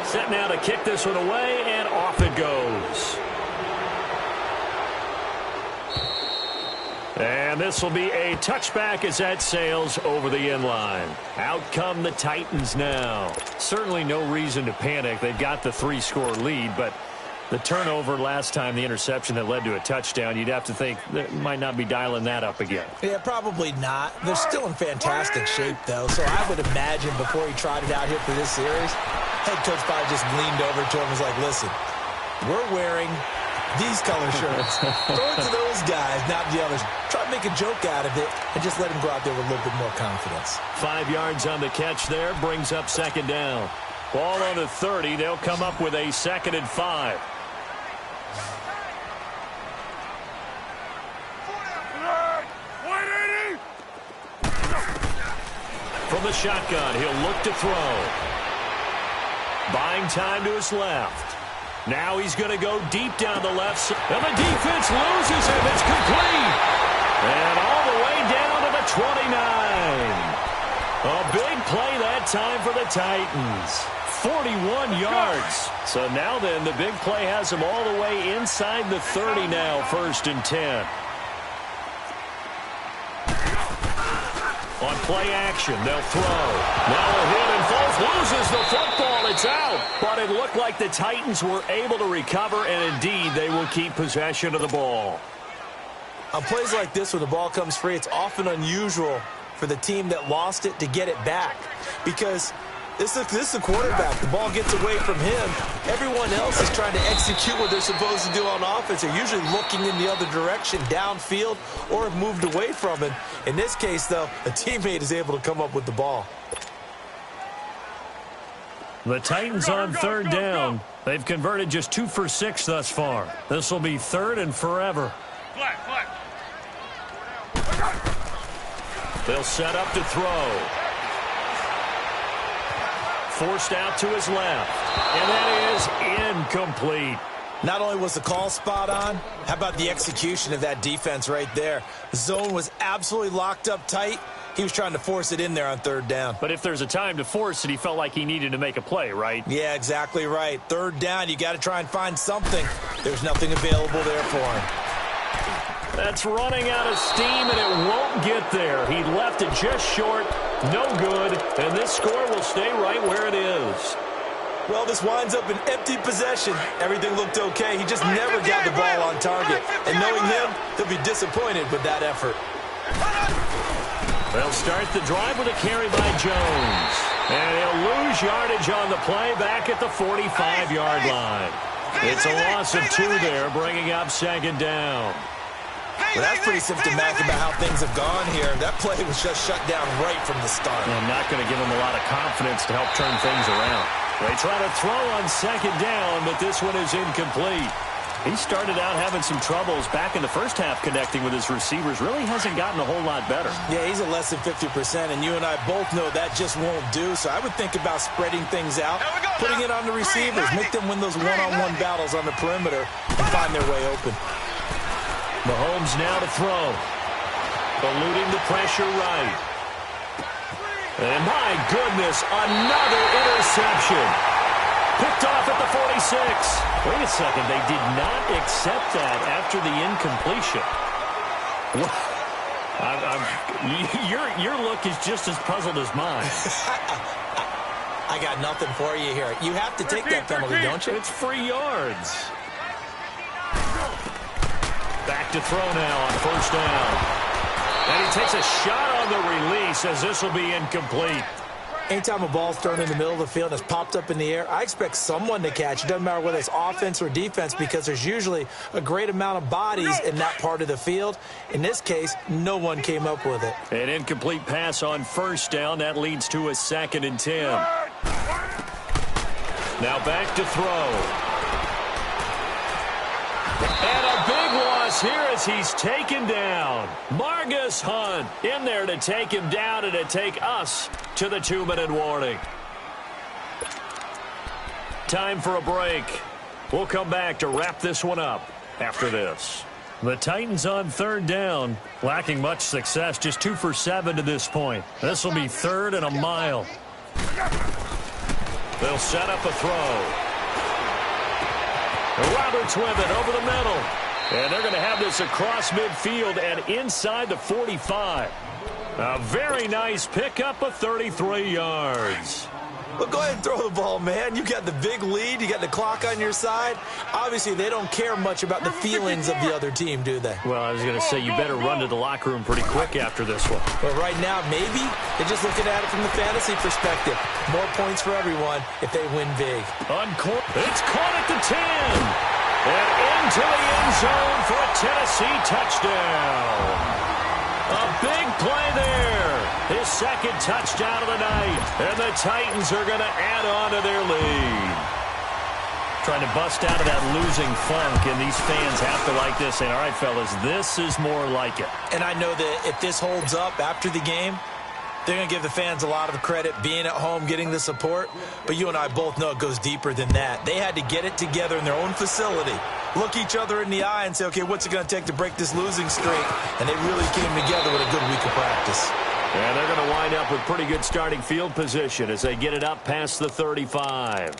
Set now to kick this one away, and off it goes. And this will be a touchback as that sails over the end line. Out come the Titans now. Certainly no reason to panic. They've got the 3-score lead, but the turnover last time, the interception that led to a touchdown, you'd have to think they might not be dialing that up again. Yeah, probably not. They're still in fantastic shape, though, so I would imagine before he tried it out here for this series, head coach probably just leaned over to him and was like, listen, we're wearing these color shirts. Throw it to those guys, not the others. Try to make a joke out of it and just let him go out there with a little bit more confidence. 5 yards on the catch there, brings up 2nd down. Ball on the 30, they'll come up with a 2nd and 5. From the shotgun, he'll look to throw. Buying time to his left. Now he's going to go deep down the left side. And the defense loses him. It's complete. And all the way down to the 29. A big play that time for the Titans. 41 yards. So now then, the big play has him all the way inside the 30 now, 1st and 10. On play action, they'll throw. Now a hit and Foles loses the football. It's out. But it looked like the Titans were able to recover, and indeed they will keep possession of the ball. On plays like this, when the ball comes free, it's often unusual for the team that lost it to get it back. Because this is the quarterback. The ball gets away from him. Everyone else is trying to execute what they're supposed to do on offense. They're usually looking in the other direction, downfield, or have moved away from it. In this case, though, a teammate is able to come up with the ball. The Titans on 3rd down. They've converted just 2 for 6 thus far. This will be 3rd and forever. Flat. They'll set up to throw. Forced out to his left. And that is incomplete. Not only was the call spot on, how about the execution of that defense right there? The zone was absolutely locked up tight. He was trying to force it in there on 3rd down. But if there's a time to force it, he felt like he needed to make a play, right? Yeah, exactly right. 3rd down, you got to try and find something. There's nothing available there for him. That's running out of steam, and it won't get there. He left it just short. No good. And this score will stay right where it is. Well, this winds up an empty possession. Everything looked okay. He just never got the ball on target. And knowing him, he'll be disappointed with that effort. They'll start the drive with a carry by Jones. And he'll lose yardage on the play back at the 45-yard line. It's a loss of 2 there, bringing up 2nd down. Well, that's pretty symptomatic about how things have gone here. That play was just shut down right from the start. And not going to give him a lot of confidence to help turn things around. They try to throw on 2nd down, but this one is incomplete. He started out having some troubles back in the first half connecting with his receivers. Really hasn't gotten a whole lot better. Yeah, he's at less than 50%, and you and I both know that just won't do. So I would think about spreading things out, putting it on the receivers, make them win those one-on-one battles on the perimeter and find their way open. Mahomes now to throw. Eluding the pressure right. And my goodness, another interception. Picked off at the 46. Wait a second, they did not accept that after the incompletion. Your look is just as puzzled as mine. I got nothing for you here. You have to take that penalty, don't you? It's free yards. Back to throw now on 1st down. And he takes a shot on the release as this will be incomplete. Anytime a ball's thrown in the middle of the field and it's popped up in the air, I expect someone to catch. It doesn't matter whether it's offense or defense because there's usually a great amount of bodies in that part of the field. In this case, no one came up with it. An incomplete pass on 1st down. That leads to a 2nd and 10. Now back to throw. And a big loss here as he's taken down. Margus Hunt in there to take him down and to take us to the 2-minute warning. Time for a break. We'll come back to wrap this one up after this. The Titans on 3rd down, lacking much success, just 2 for 7 to this point. This will be 3rd and a mile. They'll set up a throw. Roberts with it over the middle. And they're going to have this across midfield and inside the 45. A very nice pickup of 33 yards. Well, go ahead and throw the ball, man. You got the big lead. You got the clock on your side. Obviously, they don't care much about the feelings of the other team, do they? Well, I was going to say, you better run to the locker room pretty quick after this one. But right now, maybe they're just looking at it from the fantasy perspective. More points for everyone if they win big. It's caught at the 10. And into the end zone for a Tennessee touchdown. A big play there. His 2nd touchdown of the night. And the Titans are going to add on to their lead. Trying to bust out of that losing funk, and these fans have to like this. And, all right, fellas, this is more like it. And I know that if this holds up after the game, They're going to give the fans a lot of credit being at home, getting the support. But you and I both know it goes deeper than that. They had to get it together in their own facility, look each other in the eye and say, okay, what's it going to take to break this losing streak? And they really came together with a good week of practice. And they're going to wind up with pretty good starting field position as they get it up past the 35.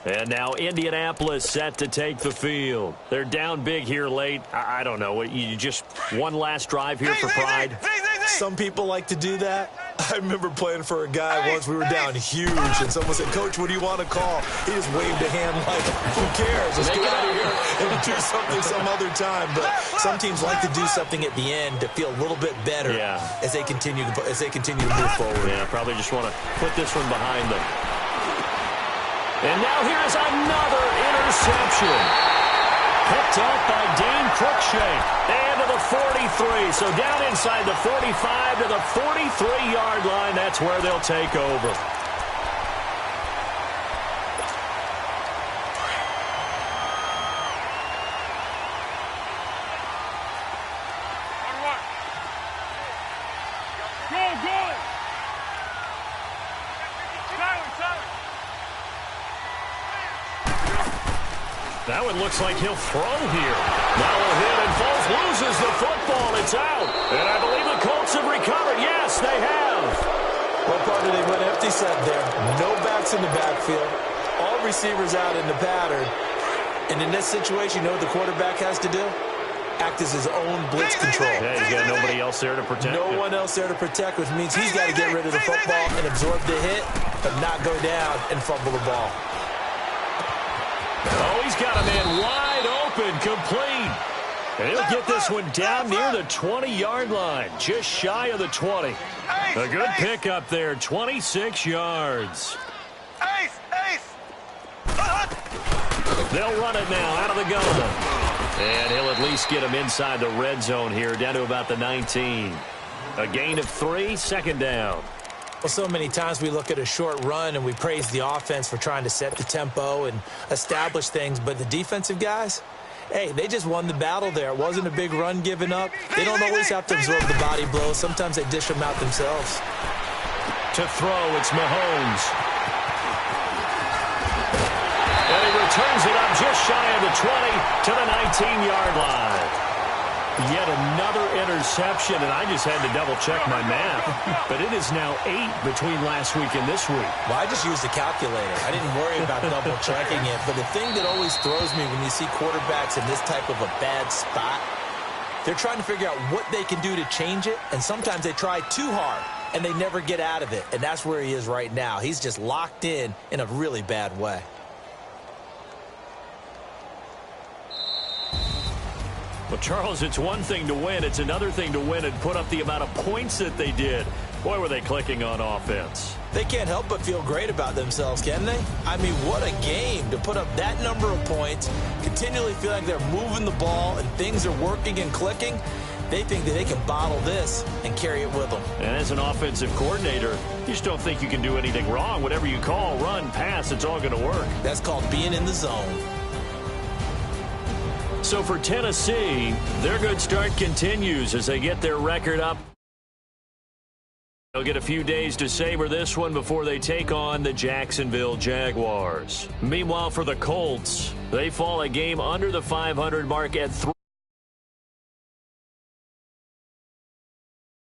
And now Indianapolis set to take the field. They're down big here late. I don't know. You just one last drive here for pride? Some people like to do that. I remember playing for a guy once. We were down huge, and someone said, Coach, what do you want to call? He just waved a hand like, who cares? Let's get out of here and do something some other time. But some teams like to do something at the end to feel a little bit better as they continue to move forward. Yeah, probably just want to put this one behind them. And now here's another interception. Picked up by Dane Cruikshank. And to the 43. So down inside the 45 to the 43-yard line. That's where they'll take over. That one looks like he'll throw here. Now a hit and falls, loses the football. It's out. And I believe the Colts have recovered. Yes, they have. What part did they went empty set there? No backs in the backfield. All receivers out in the pattern. And in this situation, you know what the quarterback has to do? Act as his own blitz control. Yeah, he's got nobody else there to protect No one else there to protect, which means he's got to get rid of the football and absorb the hit, but not go down and fumble the ball. Oh, he's got a man wide open, complete. And he'll get this one down near the 20-yard line, just shy of the 20. A good pickup there, 26 yards. They'll run it now out of the gun. And he'll at least get him inside the red zone here, down to about the 19. A gain of 3, second down. Well, so many times we look at a short run and we praise the offense for trying to set the tempo and establish things, but the defensive guys, hey, they just won the battle there. It wasn't a big run given up. They don't always have to absorb the body blows. Sometimes they dish them out themselves. To throw, it's Mahomes. And he returns it up just shy of the 20 to the 19-yard line. Yet another interception, and I just had to double-check my math. But it is now 8 between last week and this week. Well, I just used a calculator. I didn't worry about double-checking it. But the thing that always throws me when you see quarterbacks in this type of a bad spot, they're trying to figure out what they can do to change it, and sometimes they try too hard, and they never get out of it. And that's where he is right now. He's just locked in a really bad way. Well, Charles, it's one thing to win. It's another thing to win and put up the amount of points that they did. Boy, were they clicking on offense. They can't help but feel great about themselves, can they? I mean, what a game to put up that number of points, continually feel like they're moving the ball and things are working and clicking. They think that they can bottle this and carry it with them. And as an offensive coordinator, you just don't think you can do anything wrong. Whatever you call, run, pass, it's all going to work. That's called being in the zone. So for Tennessee, their good start continues as they get their record up. They'll get a few days to savor this one before they take on the Jacksonville Jaguars. Meanwhile, for the Colts, they fall a game under the 500 mark at 3.